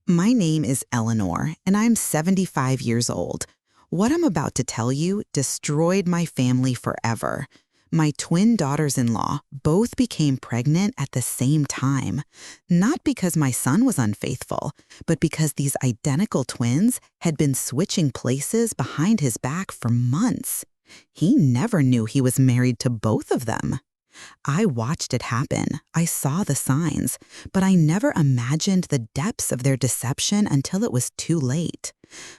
My name is Eleanor, and I'm 75 years old. What I'm about to tell you destroyed my family forever. My twin daughters-in-law both became pregnant at the same time, not because my son was unfaithful, but because these identical twins had been switching places behind his back for months. He never knew he was married to both of them. I watched it happen. I saw the signs, but I never imagined the depths of their deception until it was too late.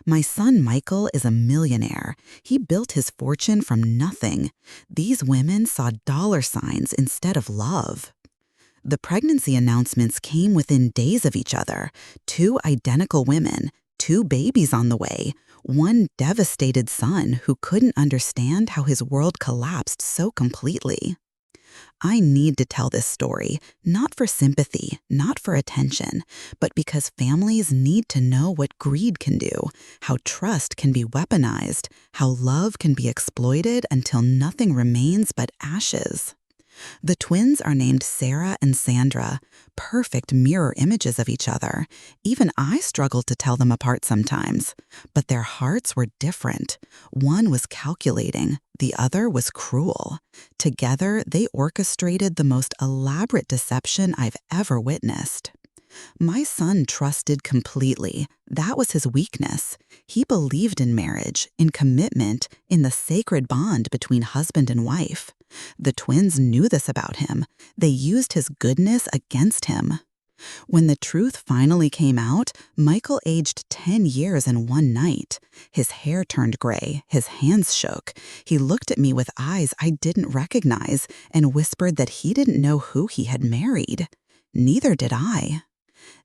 My son Michael is a millionaire. He built his fortune from nothing. These women saw dollar signs instead of love. The pregnancy announcements came within days of each other. Two identical women, two babies on the way, one devastated son who couldn't understand how his world collapsed so completely. I need to tell this story, not for sympathy, not for attention, but because families need to know what greed can do, how trust can be weaponized, how love can be exploited until nothing remains but ashes. The twins are named Sarah and Sandra, perfect mirror images of each other. Even I struggled to tell them apart sometimes. But their hearts were different. One was calculating, the other was cruel. Together, they orchestrated the most elaborate deception I've ever witnessed. My son trusted completely. That was his weakness. He believed in marriage, in commitment, in the sacred bond between husband and wife. The twins knew this about him. They used his goodness against him. When the truth finally came out, Michael aged 10 years in one night. His hair turned gray, his hands shook. He looked at me with eyes I didn't recognize and whispered that he didn't know who he had married. Neither did I.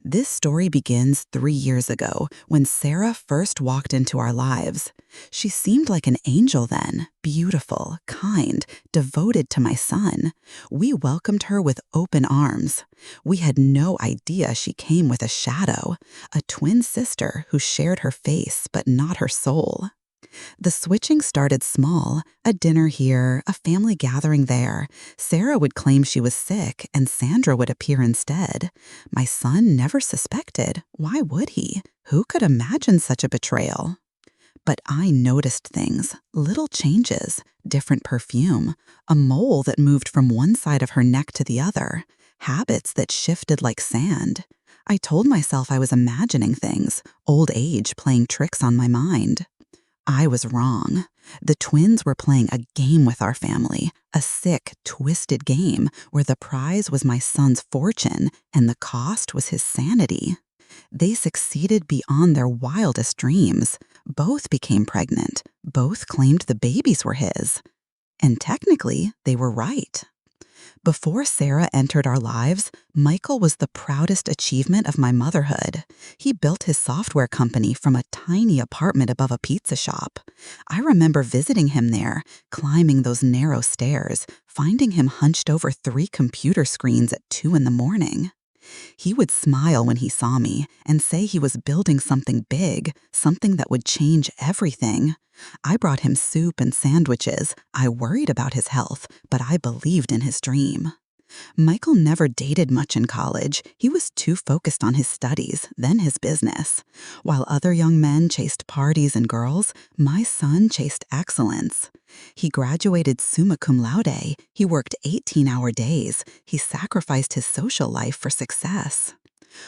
This story begins 3 years ago, when Sarah first walked into our lives. She seemed like an angel then, beautiful, kind, devoted to my son. We welcomed her with open arms. We had no idea she came with a shadow, a twin sister who shared her face but not her soul. The switching started small, a dinner here, a family gathering there. Sarah would claim she was sick, and Sandra would appear instead. My son never suspected. Why would he? Who could imagine such a betrayal? But I noticed things, little changes, different perfume, a mole that moved from one side of her neck to the other, habits that shifted like sand. I told myself I was imagining things, old age playing tricks on my mind. I was wrong. The twins were playing a game with our family, a sick, twisted game where the prize was my son's fortune and the cost was his sanity. They succeeded beyond their wildest dreams. Both became pregnant. Both claimed the babies were his. And technically, they were right. Before Sarah entered our lives, Michael was the proudest achievement of my motherhood. He built his software company from a tiny apartment above a pizza shop. I remember visiting him there, climbing those narrow stairs, finding him hunched over 3 computer screens at 2 in the morning. He would smile when he saw me and say he was building something big, something that would change everything. I brought him soup and sandwiches. I worried about his health, but I believed in his dream. Michael never dated much in college. He was too focused on his studies, then his business. While other young men chased parties and girls, my son chased excellence. He graduated summa cum laude. He worked 18-hour days. He sacrificed his social life for success.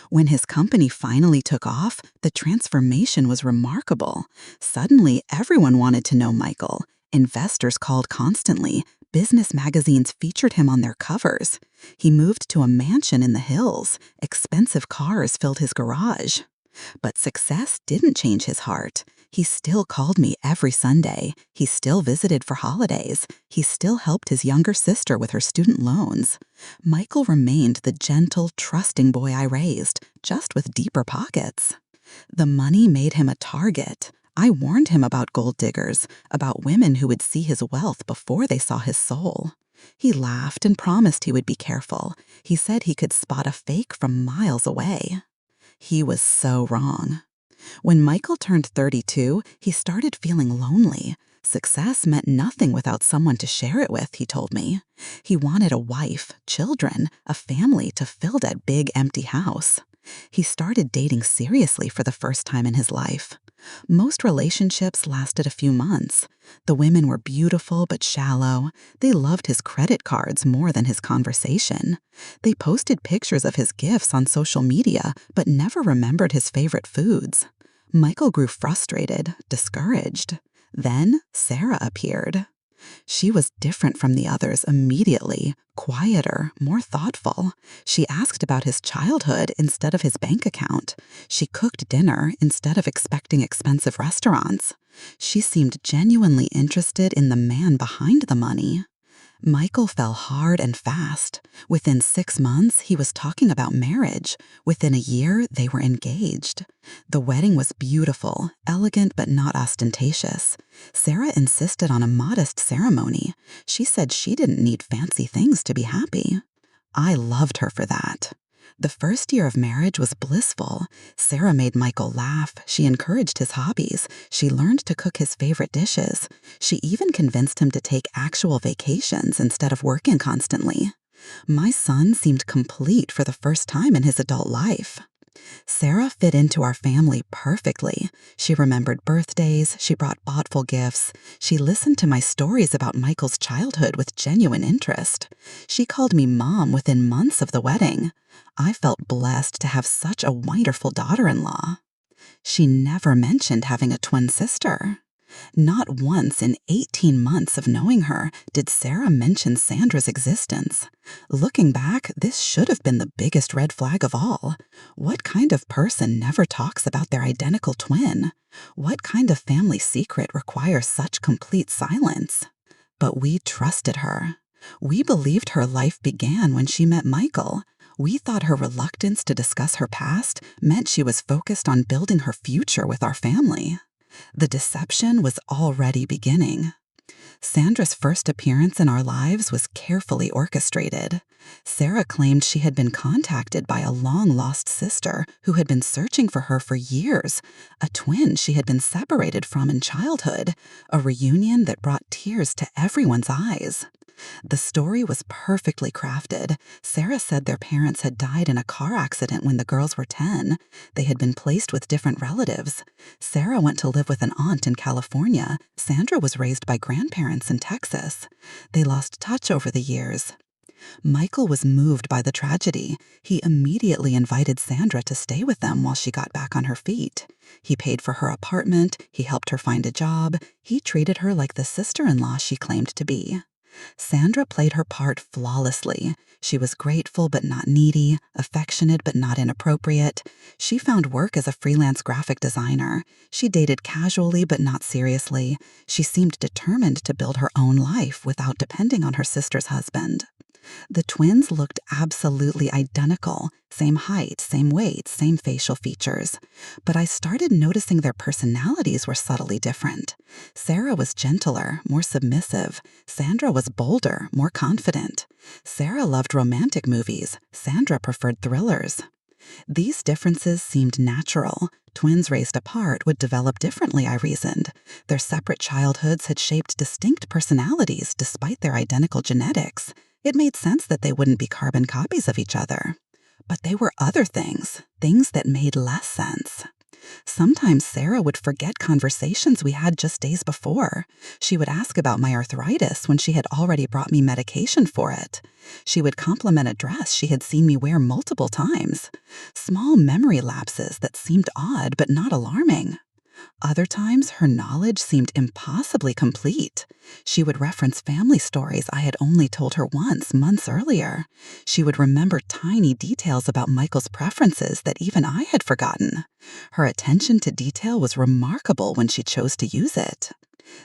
When his company finally took off, the transformation was remarkable. Suddenly, everyone wanted to know Michael. Investors called constantly. Business magazines featured him on their covers. He moved to a mansion in the hills. Expensive cars filled his garage. But success didn't change his heart. He still called me every Sunday. He still visited for holidays. He still helped his younger sister with her student loans. Michael remained the gentle, trusting boy I raised, just with deeper pockets. The money made him a target. I warned him about gold diggers, about women who would see his wealth before they saw his soul. He laughed and promised he would be careful. He said he could spot a fake from miles away. He was so wrong. When Michael turned 32, he started feeling lonely. Success meant nothing without someone to share it with, he told me. He wanted a wife, children, a family to fill that big empty house. He started dating seriously for the first time in his life. Most relationships lasted a few months. The women were beautiful but shallow. They loved his credit cards more than his conversation. They posted pictures of his gifts on social media but never remembered his favorite foods. Michael grew frustrated, discouraged. Then Sarah appeared. She was different from the others immediately, quieter, more thoughtful. She asked about his childhood instead of his bank account. She cooked dinner instead of expecting expensive restaurants. She seemed genuinely interested in the man behind the money. Michael fell hard and fast. Within 6 months, he was talking about marriage. Within a year, they were engaged. The wedding was beautiful, elegant but not ostentatious. Sarah insisted on a modest ceremony. She said she didn't need fancy things to be happy. I loved her for that. The first year of marriage was blissful. Sarah made Michael laugh. She encouraged his hobbies. She learned to cook his favorite dishes. She even convinced him to take actual vacations instead of working constantly. My son seemed complete for the first time in his adult life. Sarah fit into our family perfectly. She remembered birthdays, she brought thoughtful gifts, she listened to my stories about Michael's childhood with genuine interest. She called me mom within months of the wedding. I felt blessed to have such a wonderful daughter-in-law. She never mentioned having a twin sister. Not once in 18 months of knowing her did Sarah mention Sandra's existence. Looking back, this should have been the biggest red flag of all. What kind of person never talks about their identical twin? What kind of family secret requires such complete silence? But we trusted her. We believed her life began when she met Michael. We thought her reluctance to discuss her past meant she was focused on building her future with our family. The deception was already beginning. Sandra's first appearance in our lives was carefully orchestrated. Sarah claimed she had been contacted by a long-lost sister who had been searching for her for years, a twin she had been separated from in childhood, a reunion that brought tears to everyone's eyes. The story was perfectly crafted. Sarah said their parents had died in a car accident when the girls were 10. They had been placed with different relatives. Sarah went to live with an aunt in California. Sandra was raised by grandparents in Texas. They lost touch over the years. Michael was moved by the tragedy. He immediately invited Sandra to stay with them while she got back on her feet. He paid for her apartment. He helped her find a job. He treated her like the sister-in-law she claimed to be. Sandra played her part flawlessly. She was grateful but not needy, affectionate but not inappropriate. She found work as a freelance graphic designer. She dated casually but not seriously. She seemed determined to build her own life without depending on her sister's husband. The twins looked absolutely identical, same height, same weight, same facial features. But I started noticing their personalities were subtly different. Sarah was gentler, more submissive. Sandra was bolder, more confident. Sarah loved romantic movies. Sandra preferred thrillers. These differences seemed natural. Twins raised apart would develop differently, I reasoned. Their separate childhoods had shaped distinct personalities despite their identical genetics. It made sense that they wouldn't be carbon copies of each other. But they were other things that made less sense. Sometimes Sarah would forget conversations we had just days before. She would ask about my arthritis when she had already brought me medication for it. She would compliment a dress she had seen me wear multiple times. Small memory lapses that seemed odd but not alarming. Other times, her knowledge seemed impossibly complete. She would reference family stories I had only told her once, months earlier. She would remember tiny details about Michael's preferences that even I had forgotten. Her attention to detail was remarkable when she chose to use it.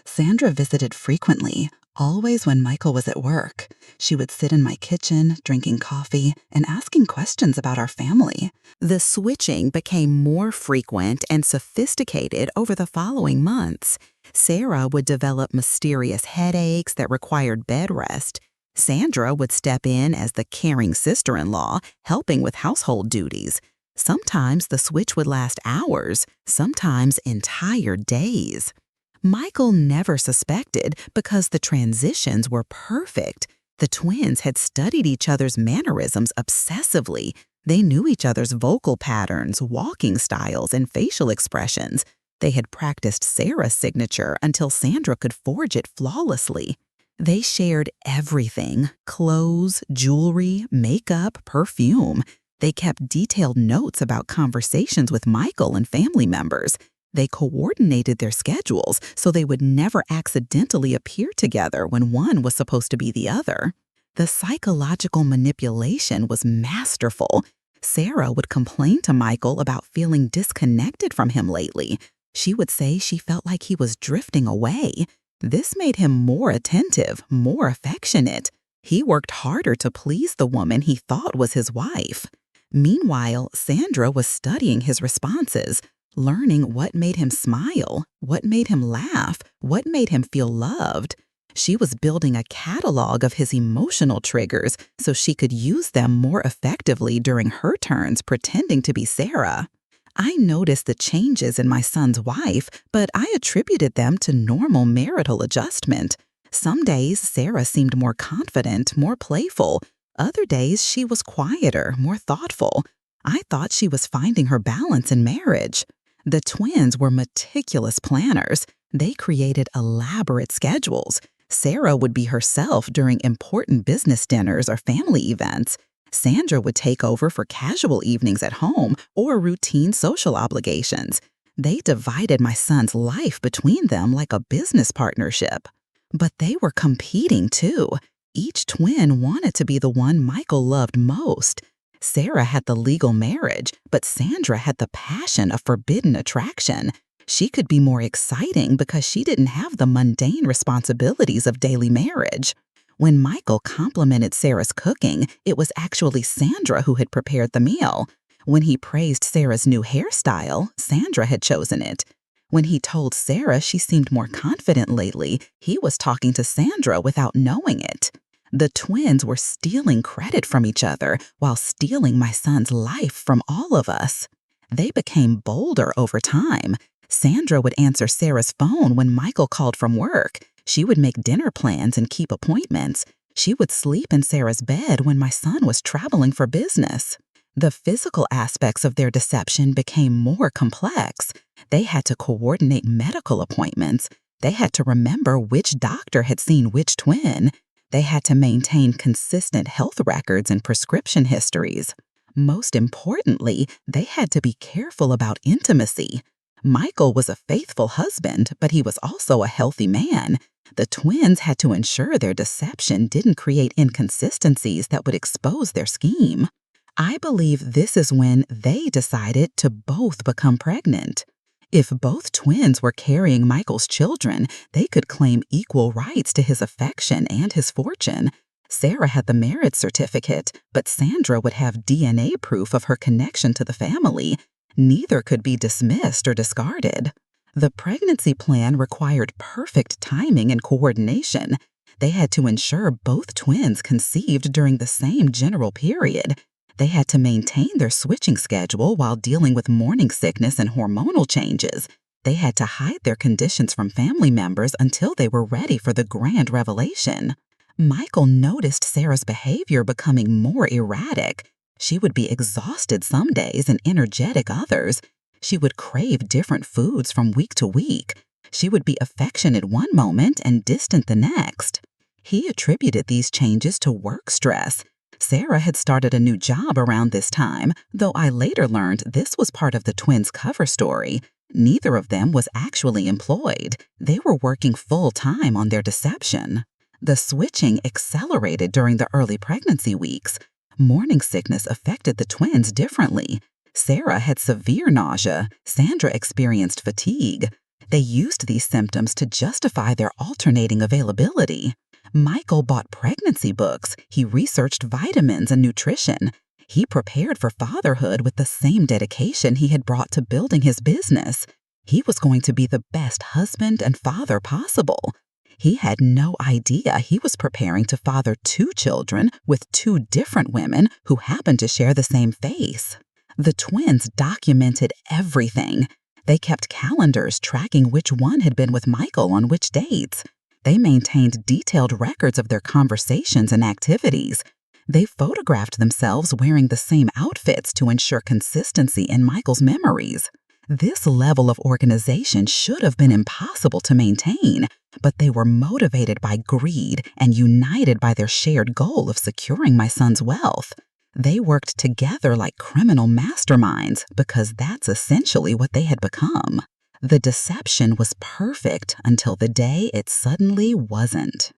Sandra visited frequently, always when Michael was at work. She would sit in my kitchen, drinking coffee, and asking questions about our family. The switching became more frequent and sophisticated over the following months. Sarah would develop mysterious headaches that required bed rest. Sandra would step in as the caring sister-in-law, helping with household duties. Sometimes the switch would last hours, sometimes entire days. Michael never suspected because the transitions were perfect. The twins had studied each other's mannerisms obsessively. They knew each other's vocal patterns, walking styles, and facial expressions. They had practiced Sarah's signature until Sandra could forge it flawlessly. They shared everything: clothes, jewelry, makeup, perfume. They kept detailed notes about conversations with Michael and family members. They coordinated their schedules so they would never accidentally appear together when one was supposed to be the other. The psychological manipulation was masterful. Sarah would complain to Michael about feeling disconnected from him lately. She would say she felt like he was drifting away. This made him more attentive, more affectionate. He worked harder to please the woman he thought was his wife. Meanwhile, Sandra was studying his responses, learning what made him smile, what made him laugh, what made him feel loved. She was building a catalog of his emotional triggers so she could use them more effectively during her turns pretending to be Sarah. I noticed the changes in my son's wife, but I attributed them to normal marital adjustment. Some days, Sarah seemed more confident, more playful. Other days, she was quieter, more thoughtful. I thought she was finding her balance in marriage. The twins were meticulous planners. They created elaborate schedules. Sarah would be herself during important business dinners or family events. Sandra would take over for casual evenings at home or routine social obligations. They divided my son's life between them like a business partnership. But they were competing too. Each twin wanted to be the one Michael loved most. Sarah had the legal marriage, but Sandra had the passion of forbidden attraction. She could be more exciting because she didn't have the mundane responsibilities of daily marriage. When Michael complimented Sarah's cooking, it was actually Sandra who had prepared the meal. When he praised Sarah's new hairstyle, Sandra had chosen it. When he told Sarah she seemed more confident lately, he was talking to Sandra without knowing it. The twins were stealing credit from each other while stealing my son's life from all of us. They became bolder over time. Sandra would answer Sarah's phone when Michael called from work. She would make dinner plans and keep appointments. She would sleep in Sarah's bed when my son was traveling for business. The physical aspects of their deception became more complex. They had to coordinate medical appointments. They had to remember which doctor had seen which twin. They had to maintain consistent health records and prescription histories. Most importantly, they had to be careful about intimacy. Michael was a faithful husband, but he was also a healthy man. The twins had to ensure their deception didn't create inconsistencies that would expose their scheme. I believe this is when they decided to both become pregnant. If both twins were carrying Michael's children, they could claim equal rights to his affection and his fortune. Sarah had the marriage certificate, but Sandra would have DNA proof of her connection to the family. Neither could be dismissed or discarded. The pregnancy plan required perfect timing and coordination. They had to ensure both twins conceived during the same general period. They had to maintain their switching schedule while dealing with morning sickness and hormonal changes. They had to hide their conditions from family members until they were ready for the grand revelation. Michael noticed Sarah's behavior becoming more erratic. She would be exhausted some days and energetic others. She would crave different foods from week to week. She would be affectionate one moment and distant the next. He attributed these changes to work stress. Sarah had started a new job around this time, though I later learned this was part of the twins' cover story. Neither of them was actually employed. They were working full-time on their deception. The switching accelerated during the early pregnancy weeks. Morning sickness affected the twins differently. Sarah had severe nausea. Sandra experienced fatigue. They used these symptoms to justify their alternating availability. Michael bought pregnancy books. He researched vitamins and nutrition. He prepared for fatherhood with the same dedication he had brought to building his business. He was going to be the best husband and father possible. He had no idea he was preparing to father 2 children with 2 different women who happened to share the same face. The twins documented everything. They kept calendars tracking which one had been with Michael on which dates. They maintained detailed records of their conversations and activities. They photographed themselves wearing the same outfits to ensure consistency in Michael's memories. This level of organization should have been impossible to maintain, but they were motivated by greed and united by their shared goal of securing my son's wealth. They worked together like criminal masterminds because that's essentially what they had become. The deception was perfect until the day it suddenly wasn't.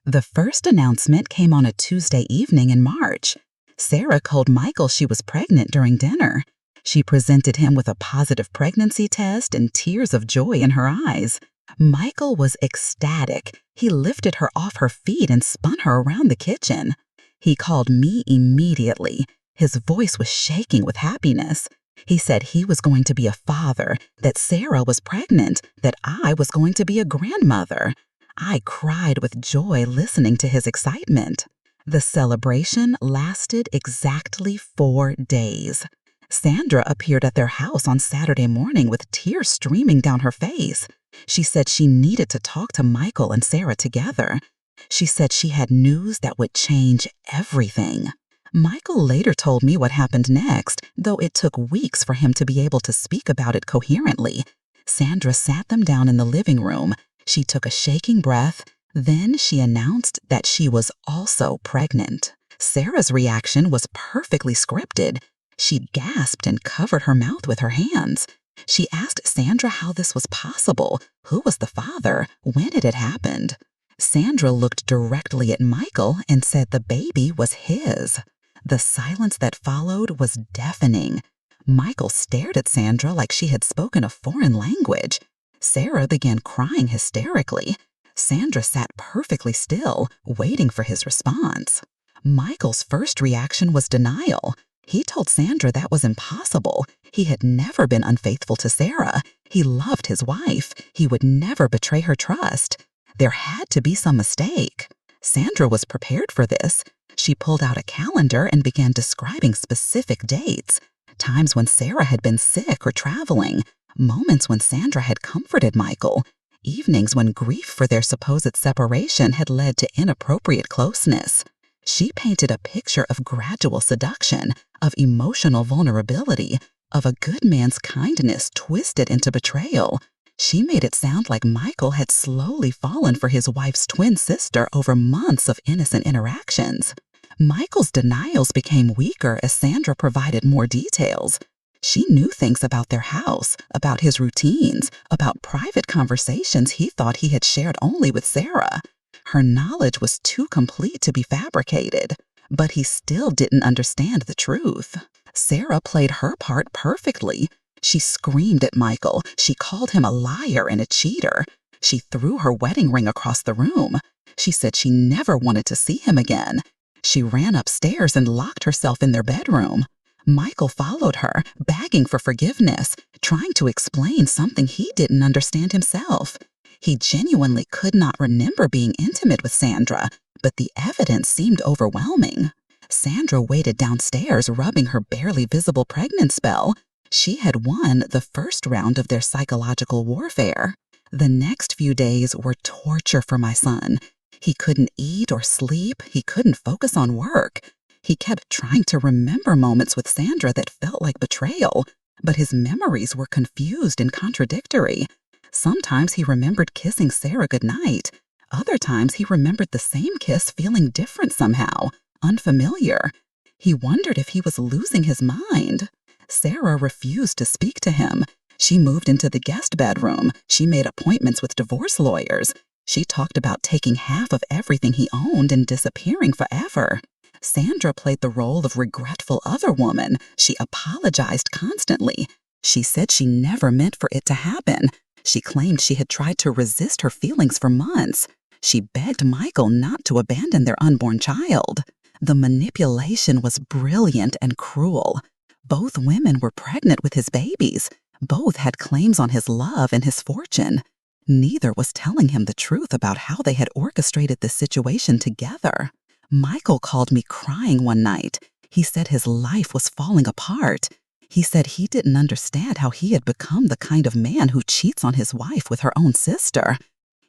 The first announcement came on a Tuesday evening in March. Sarah told Michael she was pregnant during dinner. She presented him with a positive pregnancy test and tears of joy in her eyes. Michael was ecstatic. He lifted her off her feet and spun her around the kitchen. He called me immediately. His voice was shaking with happiness. He said he was going to be a father, that Sarah was pregnant, that I was going to be a grandmother. I cried with joy listening to his excitement. The celebration lasted exactly 4 days. Sandra appeared at their house on Saturday morning with tears streaming down her face. She said she needed to talk to Michael and Sarah together. She said she had news that would change everything. Michael later told me what happened next, though it took weeks for him to be able to speak about it coherently. Sandra sat them down in the living room. She took a shaking breath. Then she announced that she was also pregnant. Sarah's reaction was perfectly scripted. She gasped and covered her mouth with her hands. She asked Sandra how this was possible, who was the father, when it had happened. Sandra looked directly at Michael and said the baby was his. The silence that followed was deafening. Michael stared at Sandra like she had spoken a foreign language. Sarah began crying hysterically. Sandra sat perfectly still, waiting for his response. Michael's first reaction was denial. He told Sandra that was impossible. He had never been unfaithful to Sarah. He loved his wife. He would never betray her trust. There had to be some mistake. Sandra was prepared for this. She pulled out a calendar and began describing specific dates, times when Sarah had been sick or traveling, moments when Sandra had comforted Michael, evenings when grief for their supposed separation had led to inappropriate closeness. She painted a picture of gradual seduction, of emotional vulnerability, of a good man's kindness twisted into betrayal. She made it sound like Michael had slowly fallen for his wife's twin sister over months of innocent interactions. Michael's denials became weaker as Sandra provided more details. She knew things about their house, about his routines, about private conversations he thought he had shared only with Sarah. Her knowledge was too complete to be fabricated, but he still didn't understand the truth. Sarah played her part perfectly. She screamed at Michael. She called him a liar and a cheater. She threw her wedding ring across the room. She said she never wanted to see him again. She ran upstairs and locked herself in their bedroom. Michael followed her, begging for forgiveness, trying to explain something he didn't understand himself. He genuinely could not remember being intimate with Sandra, but the evidence seemed overwhelming. Sandra waited downstairs, rubbing her barely visible pregnant spell. She had won the first round of their psychological warfare. The next few days were torture for my son. He couldn't eat or sleep. He couldn't focus on work. He kept trying to remember moments with Sandra that felt like betrayal, but his memories were confused and contradictory. Sometimes he remembered kissing Sarah goodnight. Other times he remembered the same kiss feeling different somehow, unfamiliar. He wondered if he was losing his mind. Sarah refused to speak to him. She moved into the guest bedroom. She made appointments with divorce lawyers. She talked about taking half of everything he owned and disappearing forever. Sandra played the role of regretful other woman. She apologized constantly. She said she never meant for it to happen. She claimed she had tried to resist her feelings for months. She begged Michael not to abandon their unborn child. The manipulation was brilliant and cruel. Both women were pregnant with his babies. Both had claims on his love and his fortune. Neither was telling him the truth about how they had orchestrated this situation together. Michael called me crying one night. He said his life was falling apart. He said he didn't understand how he had become the kind of man who cheats on his wife with her own sister.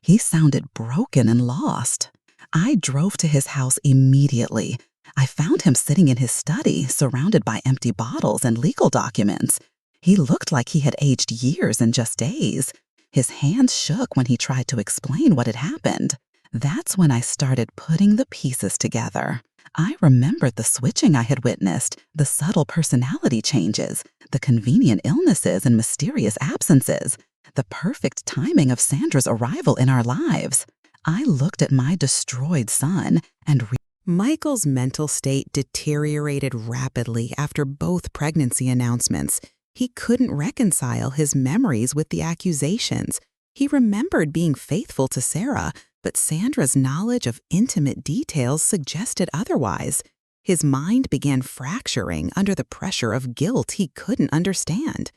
He sounded broken and lost. I drove to his house immediately. I found him sitting in his study, surrounded by empty bottles and legal documents. He looked like he had aged years in just days. His hands shook when he tried to explain what had happened. That's when I started putting the pieces together. I remembered the switching I had witnessed, the subtle personality changes, the convenient illnesses and mysterious absences, the perfect timing of Sandra's arrival in our lives. I looked at my destroyed son and Michael's mental state deteriorated rapidly after both pregnancy announcements. He couldn't reconcile his memories with the accusations. He remembered being faithful to Sarah, but Sandra's knowledge of intimate details suggested otherwise. His mind began fracturing under the pressure of guilt he couldn't understand.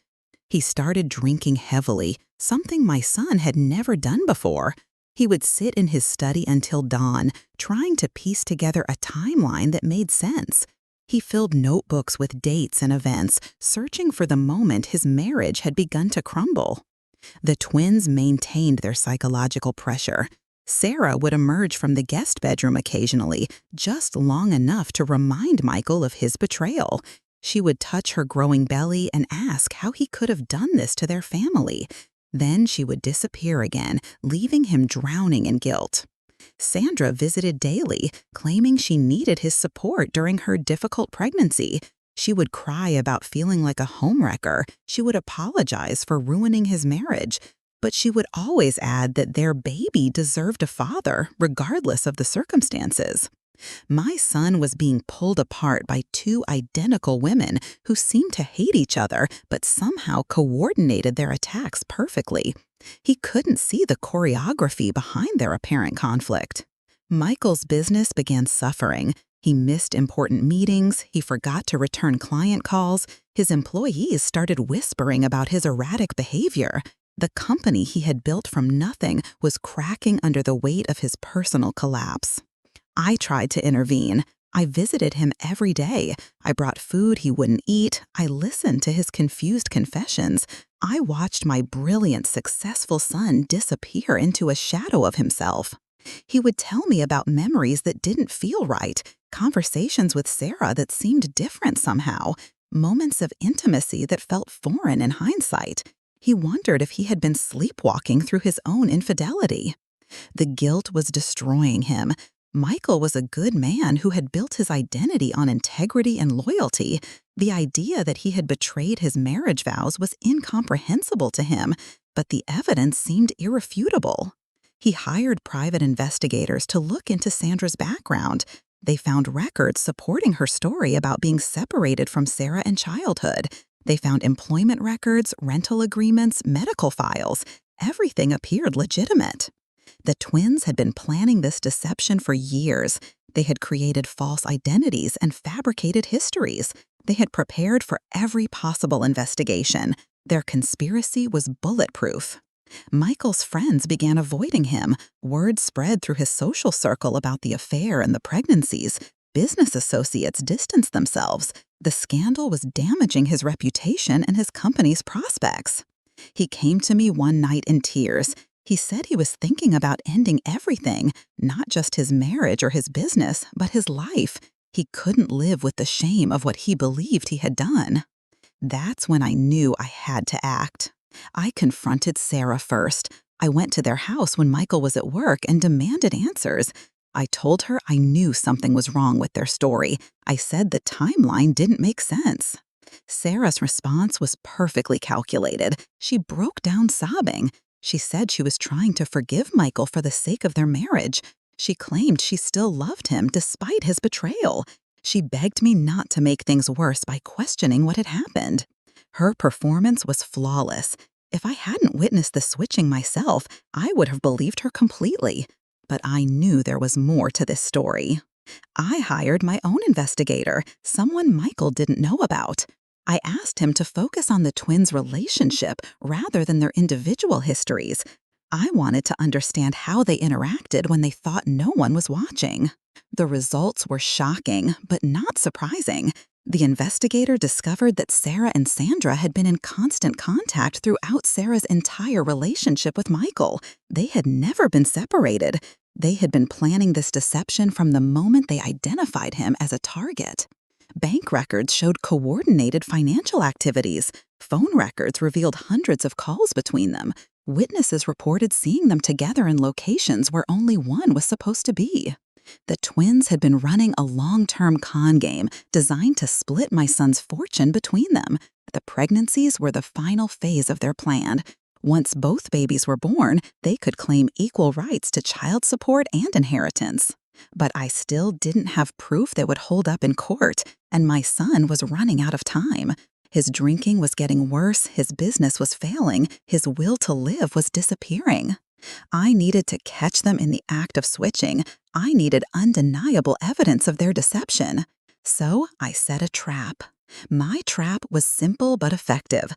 He started drinking heavily, something my son had never done before. He would sit in his study until dawn, trying to piece together a timeline that made sense. He filled notebooks with dates and events, searching for the moment his marriage had begun to crumble. The twins maintained their psychological pressure. Sarah would emerge from the guest bedroom occasionally, just long enough to remind Michael of his betrayal. She would touch her growing belly and ask how he could have done this to their family. Then she would disappear again, leaving him drowning in guilt. Sandra visited daily, claiming she needed his support during her difficult pregnancy. She would cry about feeling like a homewrecker. She would apologize for ruining his marriage. But she would always add that their baby deserved a father, regardless of the circumstances. My son was being pulled apart by two identical women who seemed to hate each other but somehow coordinated their attacks perfectly. He couldn't see the choreography behind their apparent conflict. Michael's business began suffering. He missed important meetings, he forgot to return client calls, his employees started whispering about his erratic behavior. The company he had built from nothing was cracking under the weight of his personal collapse. I tried to intervene. I visited him every day. I brought food he wouldn't eat. I listened to his confused confessions. I watched my brilliant, successful son disappear into a shadow of himself. He would tell me about memories that didn't feel right, conversations with Sarah that seemed different somehow, moments of intimacy that felt foreign in hindsight. He wondered if he had been sleepwalking through his own infidelity. The guilt was destroying him. Michael was a good man who had built his identity on integrity and loyalty. The idea that he had betrayed his marriage vows was incomprehensible to him, but the evidence seemed irrefutable. He hired private investigators to look into Sandra's background. They found records supporting her story about being separated from Sarah in childhood. They found employment records, rental agreements, medical files. Everything appeared legitimate. The twins had been planning this deception for years. They had created false identities and fabricated histories. They had prepared for every possible investigation. Their conspiracy was bulletproof. Michael's friends began avoiding him. Word spread through his social circle about the affair and the pregnancies. Business associates distanced themselves. The scandal was damaging his reputation and his company's prospects. He came to me one night in tears. He said he was thinking about ending everything, not just his marriage or his business, but his life. He couldn't live with the shame of what he believed he had done. That's when I knew I had to act. I confronted Sarah first. I went to their house when Michael was at work and demanded answers. I told her I knew something was wrong with their story. I said the timeline didn't make sense. Sarah's response was perfectly calculated. She broke down sobbing. She said she was trying to forgive Michael for the sake of their marriage. She claimed she still loved him despite his betrayal. She begged me not to make things worse by questioning what had happened. Her performance was flawless. If I hadn't witnessed the switching myself, I would have believed her completely. But I knew there was more to this story. I hired my own investigator, someone Michael didn't know about. I asked him to focus on the twins' relationship rather than their individual histories. I wanted to understand how they interacted when they thought no one was watching. The results were shocking, but not surprising. The investigator discovered that Sarah and Sandra had been in constant contact throughout Sarah's entire relationship with Michael. They had never been separated. They had been planning this deception from the moment they identified him as a target. Bank records showed coordinated financial activities. Phone records revealed hundreds of calls between them. Witnesses reported seeing them together in locations where only one was supposed to be. The twins had been running a long-term con game designed to split my son's fortune between them. The pregnancies were the final phase of their plan. Once both babies were born, they could claim equal rights to child support and inheritance. But I still didn't have proof that would hold up in court, and my son was running out of time. His drinking was getting worse, his business was failing, his will to live was disappearing. I needed to catch them in the act of switching. I needed undeniable evidence of their deception. So I set a trap. My trap was simple but effective.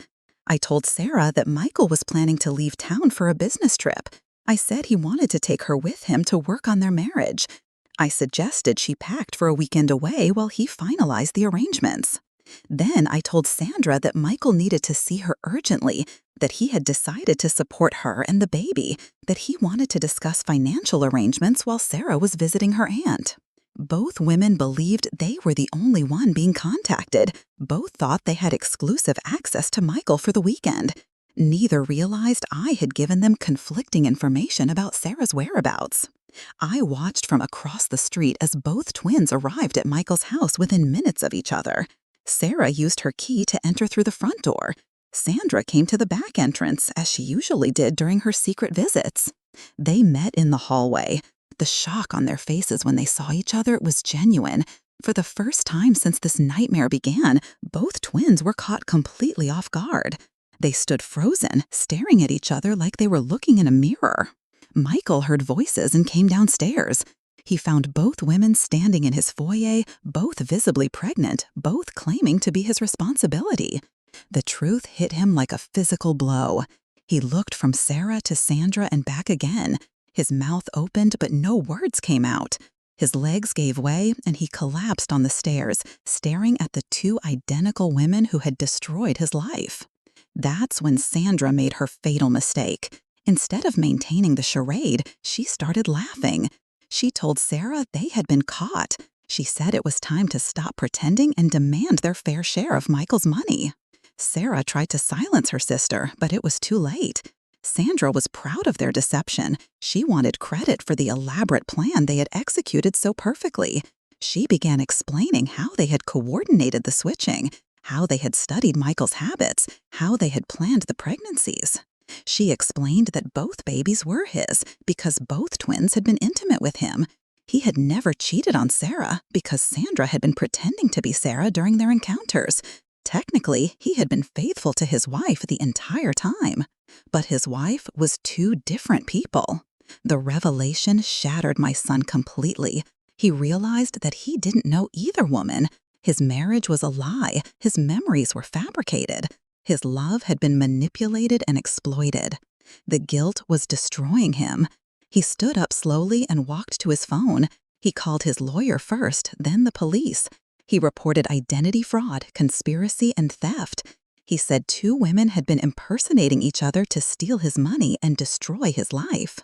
I told Sarah that Michael was planning to leave town for a business trip. I said he wanted to take her with him to work on their marriage. I suggested she packed for a weekend away while he finalized the arrangements. Then I told Sandra that Michael needed to see her urgently, that he had decided to support her and the baby, that he wanted to discuss financial arrangements while Sarah was visiting her aunt. Both women believed they were the only one being contacted. Both thought they had exclusive access to Michael for the weekend. Neither realized I had given them conflicting information about Sarah's whereabouts. I watched from across the street as both twins arrived at Michael's house within minutes of each other. Sarah used her key to enter through the front door. Sandra came to the back entrance, as she usually did during her secret visits. They met in the hallway. The shock on their faces when they saw each other was genuine. For the first time since this nightmare began, both twins were caught completely off guard. They stood frozen, staring at each other like they were looking in a mirror. Michael heard voices and came downstairs. He found both women standing in his foyer, both visibly pregnant, both claiming to be his responsibility. The truth hit him like a physical blow. He looked from Sarah to Sandra and back again. His mouth opened, but no words came out. His legs gave way, and he collapsed on the stairs, staring at the two identical women who had destroyed his life. That's when Sandra made her fatal mistake. Instead of maintaining the charade, she started laughing. She told Sarah they had been caught. She said it was time to stop pretending and demand their fair share of Michael's money. Sarah tried to silence her sister, but it was too late. Sandra was proud of their deception. She wanted credit for the elaborate plan they had executed so perfectly. She began explaining how they had coordinated the switching, how they had studied Michael's habits, how they had planned the pregnancies. She explained that both babies were his because both twins had been intimate with him. He had never cheated on Sarah because Sandra had been pretending to be Sarah during their encounters. Technically, he had been faithful to his wife the entire time. But his wife was two different people. The revelation shattered my son completely. He realized that he didn't know either woman. His marriage was a lie. His memories were fabricated. His love had been manipulated and exploited. The guilt was destroying him. He stood up slowly and walked to his phone. He called his lawyer first, then the police. He reported identity fraud, conspiracy, and theft. He said two women had been impersonating each other to steal his money and destroy his life.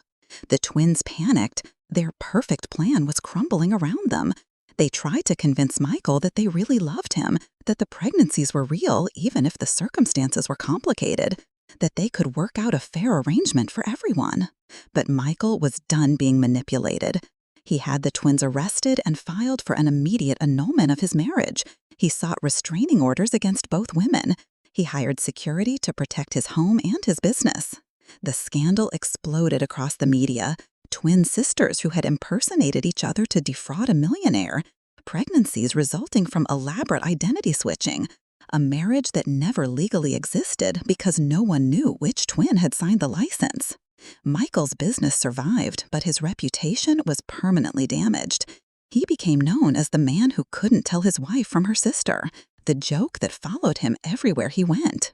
The twins panicked. Their perfect plan was crumbling around them. They tried to convince Michael that they really loved him, that the pregnancies were real even if the circumstances were complicated, that they could work out a fair arrangement for everyone. But Michael was done being manipulated. He had the twins arrested and filed for an immediate annulment of his marriage. He sought restraining orders against both women. He hired security to protect his home and his business. The scandal exploded across the media. Twin sisters who had impersonated each other to defraud a millionaire. Pregnancies resulting from elaborate identity switching. A marriage that never legally existed because no one knew which twin had signed the license. Michael's business survived, but his reputation was permanently damaged. He became known as the man who couldn't tell his wife from her sister, the joke that followed him everywhere he went.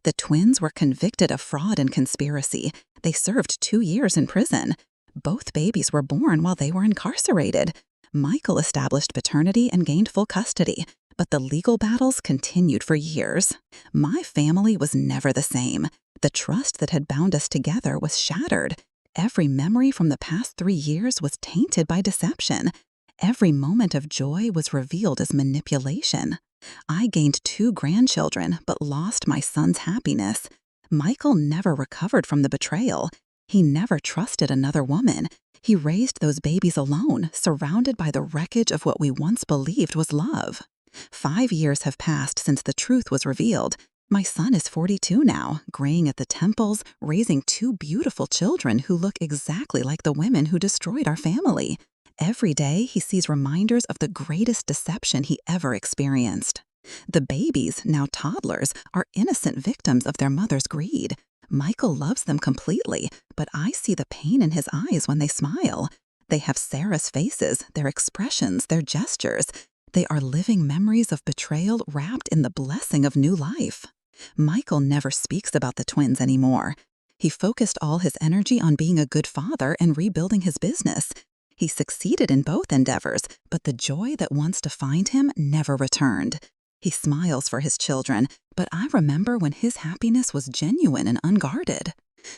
The twins were convicted of fraud and conspiracy. They served 2 years in prison. Both babies were born while they were incarcerated. Michael established paternity and gained full custody, but the legal battles continued for years. My family was never the same. The trust that had bound us together was shattered. Every memory from the past 3 years was tainted by deception. Every moment of joy was revealed as manipulation. I gained 2 grandchildren, but lost my son's happiness. Michael never recovered from the betrayal. He never trusted another woman. He raised those babies alone, surrounded by the wreckage of what we once believed was love. 5 years have passed since the truth was revealed. My son is 42 now, graying at the temples, raising 2 beautiful children who look exactly like the women who destroyed our family. Every day, he sees reminders of the greatest deception he ever experienced. The babies, now toddlers, are innocent victims of their mother's greed. Michael loves them completely, but I see the pain in his eyes when they smile. They have Sarah's faces, their expressions, their gestures. They are living memories of betrayal wrapped in the blessing of new life. Michael never speaks about the twins anymore. He focused all his energy on being a good father and rebuilding his business. He succeeded in both endeavors, but the joy that once defined him never returned. He smiles for his children, but I remember when his happiness was genuine and unguarded.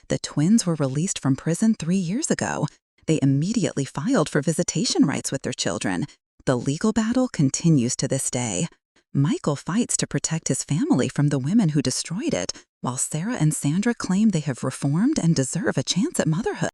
The twins were released from prison 3 years ago. They immediately filed for visitation rights with their children. The legal battle continues to this day. Michael fights to protect his family from the women who destroyed it, while Sarah and Sandra claim they have reformed and deserve a chance at motherhood.